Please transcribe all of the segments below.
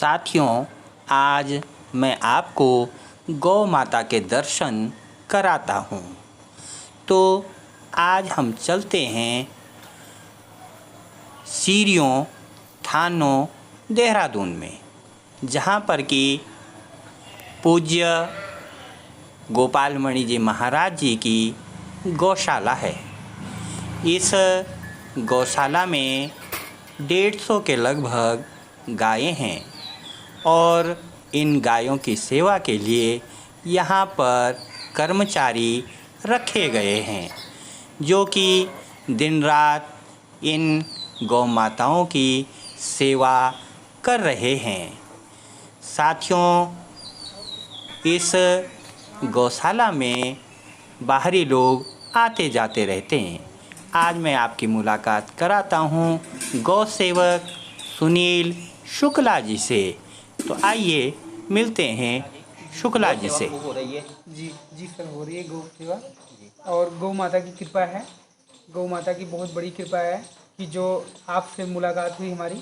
साथियों, आज मैं आपको गौ माता के दर्शन कराता हूँ। तो आज हम चलते हैं सीरियों थानों देहरादून में, जहाँ पर कि पूज्य गोपालमणि जी महाराज जी की गौशाला है। इस गौशाला में 150 के लगभग गायें हैं और इन गायों की सेवा के लिए यहाँ पर कर्मचारी रखे गए हैं, जो कि दिन रात इन गौ माताओं की सेवा कर रहे हैं। साथियों, इस गौशाला में बाहरी लोग आते जाते रहते हैं। आज मैं आपकी मुलाकात कराता हूँ गौ सेवक सुनील शुक्ला जी से। तो आइए मिलते हैं शुक्ला जी से। हो रही है जी सर, हो रही है गौ सेवा और गौ माता की कृपा है। गौ माता की बहुत बड़ी कृपा है कि जो आपसे मुलाकात हुई हमारी।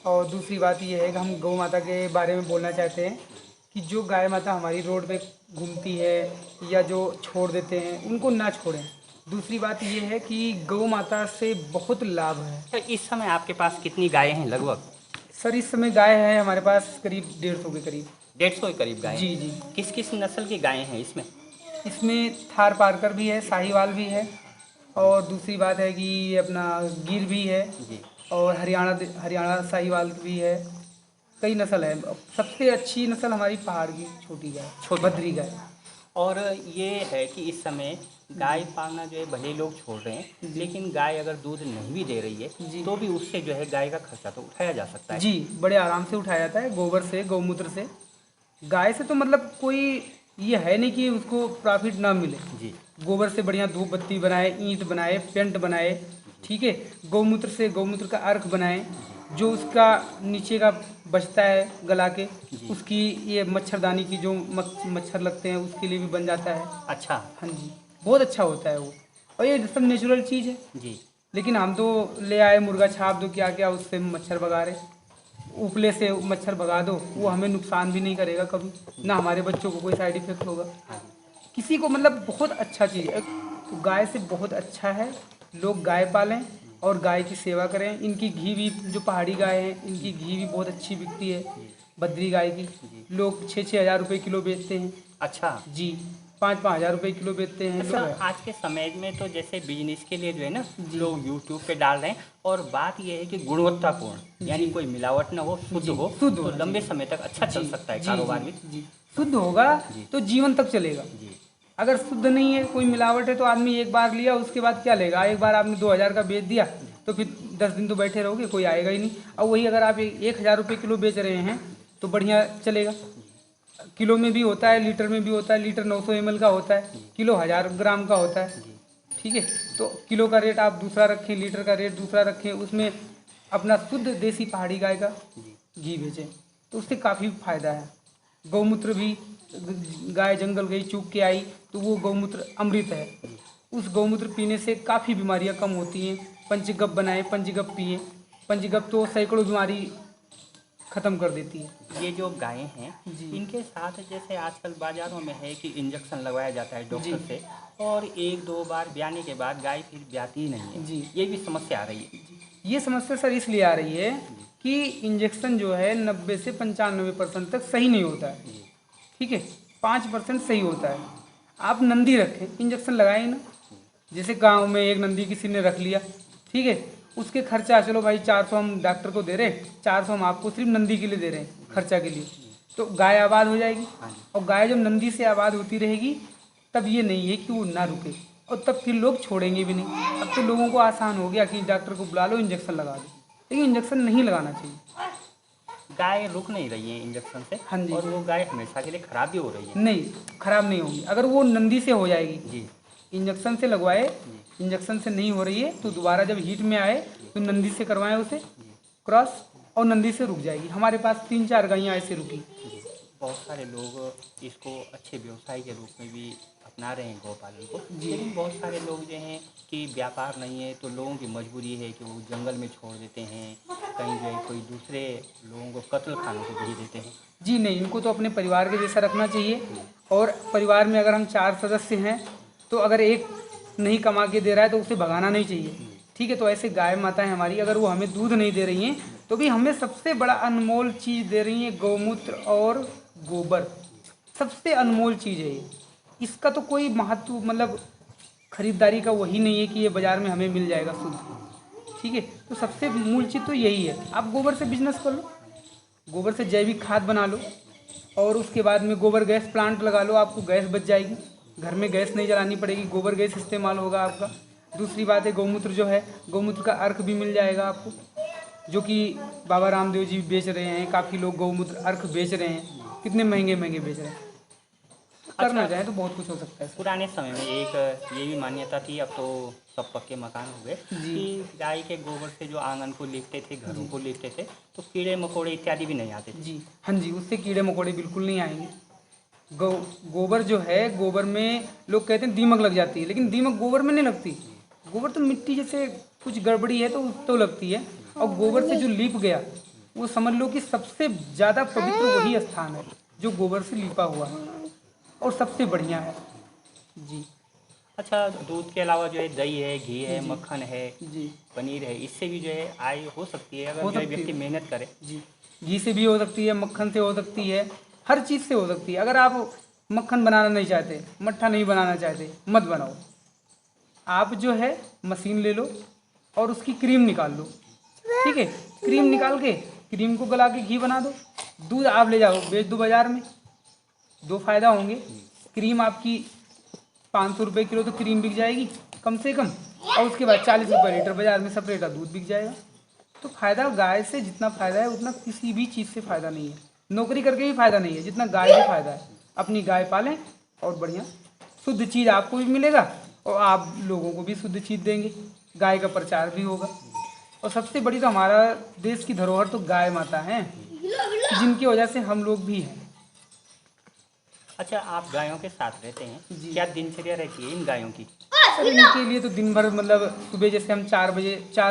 और दूसरी बात यह है कि हम गौ माता के बारे में बोलना चाहते हैं कि जो गाय माता हमारी रोड पे घूमती है या जो छोड़ देते हैं, उनको ना छोड़ें। दूसरी बात यह है कि गौ माता से बहुत लाभ है। तो इस समय आपके पास कितनी गायें हैं लगभग? सर, इस समय गाय है हमारे पास करीब 150 के करीब। 150 के करीब गायें? जी जी। किस किस नस्ल की गायें हैं इसमें? इसमें थार पारकर भी है, साहिवाल भी है, और दूसरी बात है कि अपना गिर भी है जी। और हरियाणा साहिवाल भी है। कई नस्ल है। सबसे अच्छी नस्ल हमारी पहाड़ की छोटी गाय, बद्री गाय। और ये है कि इस समय गाय पालना जो है भले लोग छोड़ रहे हैं, लेकिन गाय अगर दूध नहीं भी दे रही है तो भी उससे जो है गाय का खर्चा तो उठाया जा सकता है। जी, बड़े आराम से उठाया जाता है, गोबर से, गौमूत्र से। गाय से तो मतलब कोई ये है नहीं कि उसको प्रॉफिट ना मिले। जी। गोबर से बढ़िया धूप बत्ती बनाए, ईंट बनाए, पेंट बनाए, ठीक है। गौमूत्र से गौमूत्र का अर्क बनाए, जो उसका नीचे का बचता है गला के, उसकी ये मच्छरदानी की जो मच्छर लगते हैं उसके लिए भी बन जाता है। अच्छा। हाँ जी, बहुत अच्छा होता है वो। और ये सब नेचुरल चीज़ है। जी। लेकिन हम तो ले आए मुर्गा छाप दो, क्या क्या उससे मच्छर भगा रहे। उपले से मच्छर भगा दो, वो हमें नुकसान भी नहीं करेगा कभी, ना हमारे बच्चों को कोई साइड इफेक्ट होगा किसी को। मतलब बहुत अच्छा चीज़ है। तो गाय से बहुत अच्छा है, लोग गाय पालें और गाय की सेवा करें। इनकी घी भी, जो पहाड़ी गाय है, इनकी घी भी बहुत अच्छी बिकती है। बद्री गाय की लोग 6-6 हज़ार रुपये किलो बेचते हैं। अच्छा जी, 5-5 हज़ार रुपये किलो बेचते हैं अच्छा। लोग। आज के समय में तो जैसे बिजनेस के लिए जो है ना, लोग यूट्यूब पे डाल रहे हैं, और बात यह है कि गुणवत्तापूर्ण, यानी कोई मिलावट ना हो, शुद्ध हो, शुद्ध तो हो, लंबे समय तक अच्छा चल सकता है कारोबार भी। जी, शुद्ध होगा तो जीवन तक चलेगा। जी। अगर शुद्ध नहीं है, कोई मिलावट है, तो आदमी एक बार लिया, उसके बाद क्या लेगा? एक बार आपने 2 हज़ार का बेच दिया तो फिर 10 दिन तो बैठे रहोगे, कोई आएगा ही नहीं। और वही अगर आप 1 हज़ार रुपये किलो बेच रहे हैं तो बढ़िया चलेगा। किलो में भी होता है, लीटर में भी होता है। लीटर 900 ml का होता है, किलो 1000 ग्राम का होता है, ठीक है। तो किलो का रेट आप दूसरा रखें, लीटर का रेट दूसरा रखें, उसमें अपना शुद्ध देसी पहाड़ी गाय का घी बेचें, तो उससे काफ़ी फायदा है। गौमूत्र भी, गाय जंगल गई, चूक के आई, तो वो गौमूत्र अमृत है। उस गौमूत्र पीने से काफ़ी बीमारियां कम होती हैं। पंचगव्य बनाए, पंचगव्य पिए। पंचगव्य तो सैकड़ों बीमारी ख़त्म कर देती है। ये जो गायें हैं, जी। इनके साथ जैसे आजकल बाज़ारों में है कि इंजेक्शन लगवाया जाता है डॉक्टर से, और 1-2 बार ब्याने के बाद गाय फिर ब्याती ही नहीं है। जी। ये भी समस्या आ रही है। ये समस्या सर इसलिए आ रही है कि इंजेक्शन जो है 90 से 95% तक सही नहीं होता है, ठीक है। 5% सही होता है। आप नंदी रखें, इंजेक्शन लगाएं ना। जैसे गांव में एक नंदी किसी ने रख लिया, ठीक है, उसके खर्चा, चलो भाई 400 हम डॉक्टर को दे रहे हैं, 400 हम आपको सिर्फ नंदी के लिए दे रहे हैं, खर्चा के लिए, तो गाय आबाद हो जाएगी। और गाय जब नंदी से आबाद होती रहेगी, तब ये नहीं है कि वो ना रुके, और तब फिर लोग छोड़ेंगे भी नहीं। अब तो लोगों को आसान हो गया कि डॉक्टर को बुला लो, इंजेक्शन लगा दो, लेकिन इंजेक्शन नहीं लगाना चाहिए। गाय रुक नहीं रही है इंजेक्शन से। हाँ जी। और वो गाय हमेशा के लिए खराब भी हो रही है। नहीं, खराब नहीं होगी अगर वो नंदी से हो जाएगी। जी। इंजेक्शन से लगवाए, इंजेक्शन से नहीं हो रही है तो दोबारा जब हीट में आए तो नंदी से करवाएं उसे क्रॉस, और नंदी से रुक जाएगी। हमारे पास 3-4 गायें ऐसे रुकी। बहुत सारे लोग इसको अच्छे व्यवसाय के रूप में भी अपना रहे हैं गौपालन को, लेकिन बहुत सारे लोग जो हैं कि व्यापार नहीं है तो लोगों की मजबूरी है कि वो जंगल में छोड़ देते हैं, कहीं जो है कोई दूसरे लोगों को कत्ल खाने को भेज देते हैं। जी नहीं, इनको तो अपने परिवार के जैसा रखना चाहिए। और परिवार में अगर हम 4 सदस्य हैं तो अगर एक नहीं कमा के दे रहा है तो उसे भगाना नहीं चाहिए। ठीक है, तो ऐसे गाय माताएं हमारी अगर वो हमें दूध नहीं दे रही हैं तो भी हमें सबसे बड़ा अनमोल चीज़ दे रही हैं, गौमूत्र और गोबर। सबसे अनमोल चीज़ है ये। इसका तो कोई महत्व मतलब खरीदारी का वही नहीं है कि ये बाज़ार में हमें मिल जाएगा शुद्ध। ठीक है, तो सबसे मूल चीज़ तो यही है। आप गोबर से बिजनेस कर लो, गोबर से जैविक खाद बना लो और उसके बाद में गोबर गैस प्लांट लगा लो, आपको गैस बच जाएगी, घर में गैस नहीं जलानी पड़ेगी, गोबर गैस इस्तेमाल होगा आपका। दूसरी बात है गौमूत्र जो है, गौमूत्र का अर्क भी मिल जाएगा आपको, जो कि बाबा रामदेव जी बेच रहे हैं। काफ़ी लोग गौमूत्र अर्क बेच रहे हैं, कितने महंगे महंगे बेच रहे हैं। करना चाहें तो बहुत कुछ हो सकता है। पुराने समय में एक ये भी मान्यता थी, अब तो सब पक्के मकान हो गए, कि गाय के गोबर से जो आंगन को लीपते थे, घरों को लीपते थे, तो कीड़े मकोड़े इत्यादि भी नहीं आते थे। जी हाँ जी, उससे कीड़े मकोड़े बिल्कुल नहीं आएंगे। गोबर जो है, गोबर में लोग कहते हैं दीमक लग जाती है, लेकिन दीमक गोबर में नहीं लगती। गोबर तो मिट्टी जैसे कुछ गड़बड़ी है तो लगती है। और गोबर से जो लीप गया वो समझ लो कि सबसे ज़्यादा पवित्र वही स्थान है जो गोबर से लीपा हुआ है और सबसे बढ़िया है। जी अच्छा, दूध के अलावा जो है दही है, घी है, मक्खन है, जी पनीर है, इससे भी जो है आय हो सकती है हो अगर जो है सकती व्यक्ति है। मेहनत करे। जी, घी से भी हो सकती है, मक्खन से हो सकती है, हर चीज़ से हो सकती है। अगर आप मक्खन बनाना नहीं चाहते, मट्ठा नहीं बनाना चाहते, मत बनाओ। आप जो है मशीन ले लो और उसकी क्रीम निकाल लो। ठीक है, क्रीम निकाल के क्रीम को गला के घी बना दो। दूध आप ले जाओ बेच दो बाज़ार में, 2 फ़ायदा होंगे। क्रीम आपकी 500 रुपये किलो तो क्रीम बिक जाएगी कम से कम, और उसके बाद 40 रुपये लीटर बाज़ार में सेपरेट दूध बिक जाएगा। तो फ़ायदा गाय से जितना फ़ायदा है उतना किसी भी चीज़ से फ़ायदा नहीं है। नौकरी करके भी फ़ायदा नहीं है जितना गाय से फ़ायदा है। अपनी गाय पालें और बढ़िया शुद्ध चीज़ आपको भी मिलेगा और आप लोगों को भी शुद्ध चीज़ देंगे, गाय का प्रचार भी होगा। और सबसे बड़ी तो हमारा देश की धरोहर तो गाय माता हैं, जिनकी वजह से हम लोग भी हैं। अच्छा, आप गायों के साथ रहते हैं, जी। क्या दिनचर्या रहती है इन गायों की? सर इनके लिए तो दिन भर मतलब सुबह जैसे हम 4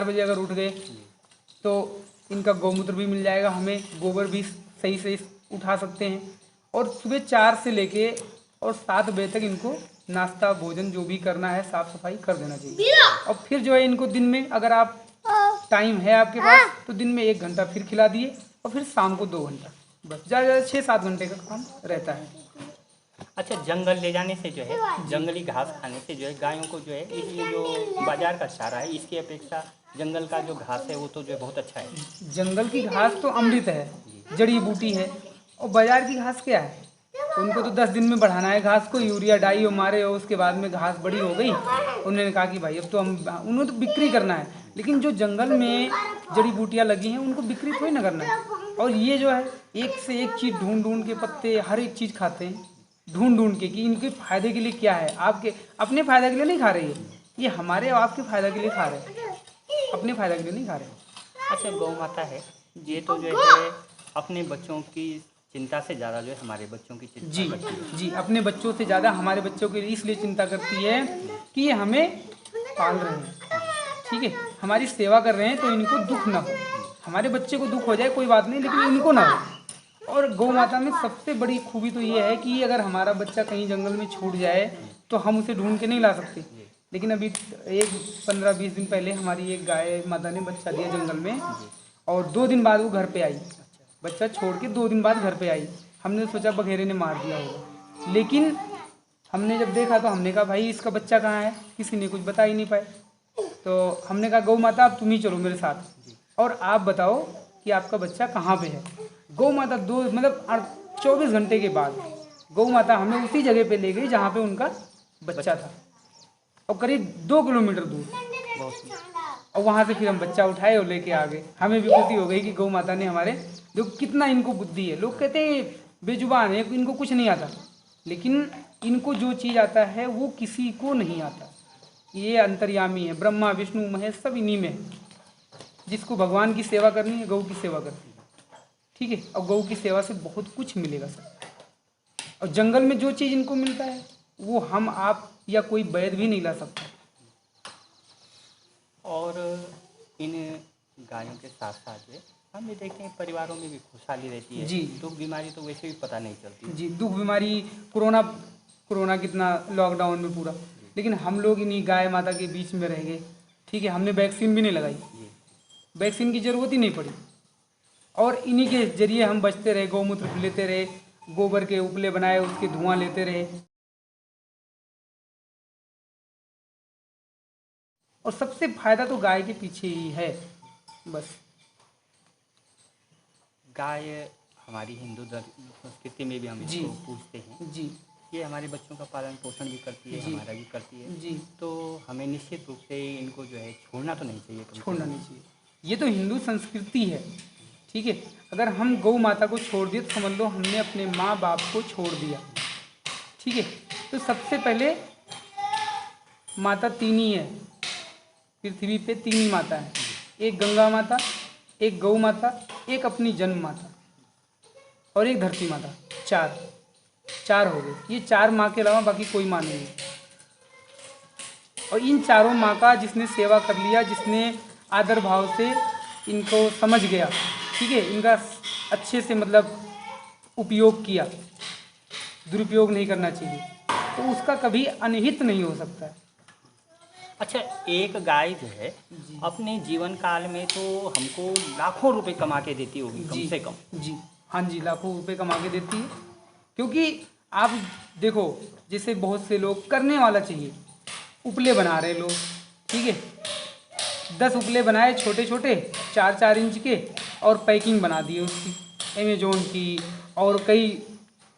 बजे अगर उठ गए तो इनका गौमूत्र भी मिल जाएगा हमें, गोबर भी सही से उठा सकते हैं। और सुबह 4 से लेके और 7 बजे तक इनको नाश्ता भोजन जो भी करना है साफ़ सफाई कर देना चाहिए। और फिर जो है इनको दिन में अगर आप टाइम है आपके पास तो दिन में 1 घंटा फिर खिला दिए और फिर शाम को 2 घंटा, बस ज़्यादा 6-7 घंटे का काम रहता है। अच्छा, जंगल ले जाने से जो है, जंगली घास खाने से जो है गायों को जो है ये जो बाजार का चारा है इसकी अपेक्षा जंगल का जो घास है वो तो जो है बहुत अच्छा है। जंगल की घास तो अमृत है, जड़ी बूटी है। और बाजार की घास क्या है, उनको तो 10 दिन में बढ़ाना है घास को, यूरिया डाई हो मारे हो, उसके बाद में घास बड़ी हो गई, उन्होंने कहा कि भाई अब तो हम उन्हें तो बिक्री करना है। लेकिन जो जंगल में जड़ी बूटियाँ लगी हैं उनको बिक्री थोड़ी ना करना है। और ये जो है एक से एक चीज़ ढूंढ ढूंढ के पत्ते हर एक चीज़ खाते हैं, ढूंढ ढूंढ के कि इनके फ़ायदे के लिए क्या है। आपके अपने फ़ायदे के लिए नहीं खा रही है, ये हमारे और आपके फ़ायदा के लिए खा रहे हैं, अपने फ़ायदा के लिए नहीं खा रहे। अच्छा, गौ माता है ये तो जो है अपने बच्चों की चिंता से ज़्यादा जो है हमारे बच्चों की चिंता जी करती है। जी, अपने बच्चों से ज़्यादा हमारे बच्चों के लिए इसलिए चिंता करती है कि ये हमें पाल रहे हैं। ठीक है, हमारी सेवा कर रहे हैं तो इनको दुख ना हो। हमारे बच्चे को दुख हो जाए कोई बात नहीं, लेकिन इनको ना हो। और गौ माता में सबसे बड़ी खूबी तो ये है कि अगर हमारा बच्चा कहीं जंगल में छूट जाए तो हम उसे ढूंढ के नहीं ला सकते। लेकिन अभी एक 15-20 दिन पहले हमारी एक गाय माता ने बच्चा दिया जंगल में और 2 दिन बाद वो घर पे आई। बच्चा छोड़ के 2 दिन बाद घर पे आई। हमने सोचा बघेरे ने मार दिया होगा, लेकिन हमने जब देखा तो हमने कहा भाई इसका बच्चा कहाँ है, किसी ने कुछ बता ही नहीं पाए। तो हमने कहा गौ माता अब तुम ही चलो मेरे साथ और आप बताओ कि आपका बच्चा कहाँ पे है। गौ माता 24 घंटे के बाद गौ माता हमें उसी जगह पे ले गई जहाँ पे उनका बच्चा था, और करीब 2 किलोमीटर दूर। और वहाँ से फिर हम बच्चा उठाए और लेके आ गए। हमें भी खुशी हो गई कि गौ माता ने हमारे, देखो कितना इनको बुद्धि है। लोग कहते हैं बेजुबान है, इनको कुछ नहीं आता, लेकिन इनको जो चीज़ आता है वो किसी को नहीं आता। ये अंतर्यामी है, ब्रह्मा विष्णु महेश सब इन्हीं में है। जिसको भगवान की सेवा करनी है गौ की सेवा करनी है। ठीक है। और गौ की सेवा से बहुत कुछ मिलेगा सर। और जंगल में जो चीज़ इनको मिलता है वो हम आप या कोई वैद भी नहीं ला सकता। और इन गायों के साथ साथ जो है हम ये देखते हैं परिवारों में भी खुशहाली रहती है। जी। दुख बीमारी तो वैसे भी पता नहीं चलती। जी, दुख बीमारी, कोरोना कितना लॉकडाउन में पूरा, लेकिन हम लोग इन्हीं गाय माता के बीच में रह गए, ठीक है। हमने वैक्सीन भी नहीं लगाई, जी। वैक्सीन की ज़रूरत ही नहीं पड़ी, और इन्हीं के जरिए हम बचते रहे, गौमूत्र लेते रहे, गोबर के उपले बनाए, उसके धुआं लेते रहे। और सबसे फायदा तो गाय के पीछे ही है बस। गाय हमारी हिंदू संस्कृति में भी हम जी। इसको पूजते हैं। जी ये हमारे बच्चों का पालन पोषण भी करती है, जी। हमारा भी करती है। जी, तो हमें निश्चित रूप से इनको जो है छोड़ना तो नहीं चाहिए कभी। छोड़ना नहीं चाहिए, ये तो हिंदू संस्कृति है, ठीक है। अगर हम गौ माता को छोड़ दिए तो समझ लो हमने अपने माँ बाप को छोड़ दिया, ठीक है। तो सबसे पहले माता तीन ही है पृथ्वी पे, तीन ही माता है, एक गंगा माता, एक गौ माता, एक अपनी जन्म माता और एक धरती माता। चार हो गए। ये चार माँ के अलावा बाकी कोई माँ नहीं है। और इन चारों माँ का जिसने सेवा कर लिया, जिसने आदर भाव से इनको समझ गया, ठीक है, इनका अच्छे से मतलब उपयोग किया, दुरुपयोग नहीं करना चाहिए, तो उसका कभी अनहित नहीं हो सकता है। अच्छा, एक गाय जो है अपने जीवन काल में तो हमको लाखों रुपए कमा के देती होगी कम से कम। जी, हाँ जी, लाखों रुपए कमा के देती है। क्योंकि आप देखो, जैसे बहुत से लोग करने वाला चाहिए, उपले बना रहे लोग, ठीक है, 10 उपले बनाए छोटे छोटे 4-4 इंच के, और पैकिंग बना दी उसकी अमेजोन की, और कई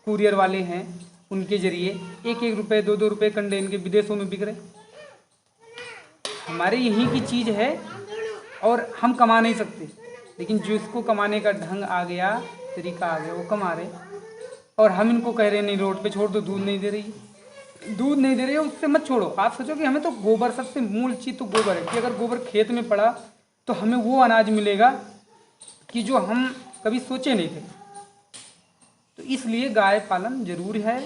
कुरियर वाले हैं उनके जरिए 1-1 रुपये 2-2 रुपये कंडे इनके विदेशों में बिक रहे। हमारे यहीं की चीज़ है और हम कमा नहीं सकते, लेकिन जिसको कमाने का ढंग आ गया, तरीका आ गया, वो कमा रहे। और हम इनको कह रहे नहीं रोड पे छोड़ दो, दूध नहीं दे रही है, दूध नहीं दे रही है, उससे मत छोड़ो। आप सोचो कि हमें तो गोबर, सबसे मूल चीज़ तो गोबर है, कि अगर गोबर खेत में पड़ा तो हमें वो अनाज मिलेगा कि जो हम कभी सोचे नहीं थे। तो इसलिए गाय पालन जरूर है,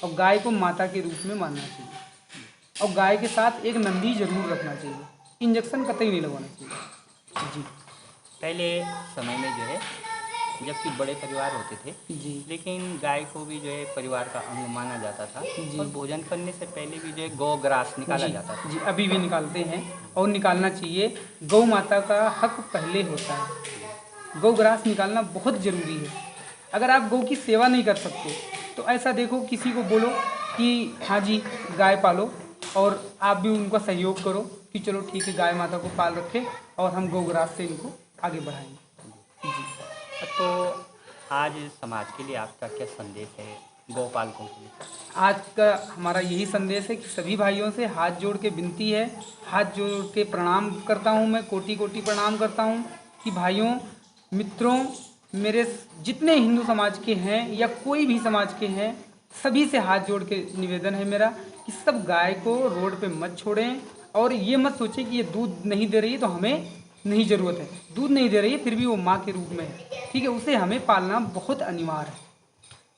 और गाय को माता के रूप में मानना चाहिए, और गाय के साथ एक नंदी जरूर रखना चाहिए, इंजेक्शन कतई नहीं लगवाना चाहिए। जी। पहले समय में जो है जबकि बड़े परिवार होते थे, जी। लेकिन गाय को भी जो है परिवार का अंग माना जाता था। जी। और भोजन करने से पहले भी जो है गौ ग्रास निकाला जी, जाता था। जी, अभी भी निकालते हैं और निकालना चाहिए। गौ माता का हक पहले होता है, गौ ग्रास निकालना बहुत ज़रूरी है। अगर आप गौ की सेवा नहीं कर सकते तो ऐसा देखो, किसी को बोलो कि हाँ जी गाय पालो, और आप भी उनका सहयोग करो कि चलो ठीक है गाय माता को पाल रखें और हम गौ ग्रास से इनको आगे बढ़ाएंगे। जी। तो आज समाज के लिए आपका क्या संदेश है गौपालकों के लिए? आज का हमारा यही संदेश है कि सभी भाइयों से हाथ जोड़ के विनती है, हाथ जोड़ के प्रणाम करता हूँ, मैं कोटि कोटि प्रणाम करता हूँ कि भाइयों मित्रों, मेरे जितने हिंदू समाज के हैं या कोई भी समाज के हैं, सभी से हाथ जोड़ के निवेदन है मेरा कि सब गाय को रोड पे मत छोड़ें, और ये मत सोचें कि ये दूध नहीं दे रही है तो हमें नहीं ज़रूरत है। दूध नहीं दे रही है, फिर भी वो माँ के रूप में है, ठीक है, उसे हमें पालना बहुत अनिवार्य है।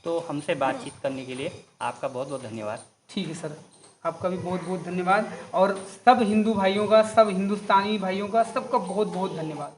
तो हमसे बातचीत करने के लिए आपका बहुत बहुत धन्यवाद। ठीक है सर, आपका भी बहुत बहुत धन्यवाद, और सब हिंदू भाइयों का, सब हिंदुस्तानी भाइयों का, सबका बहुत बहुत धन्यवाद।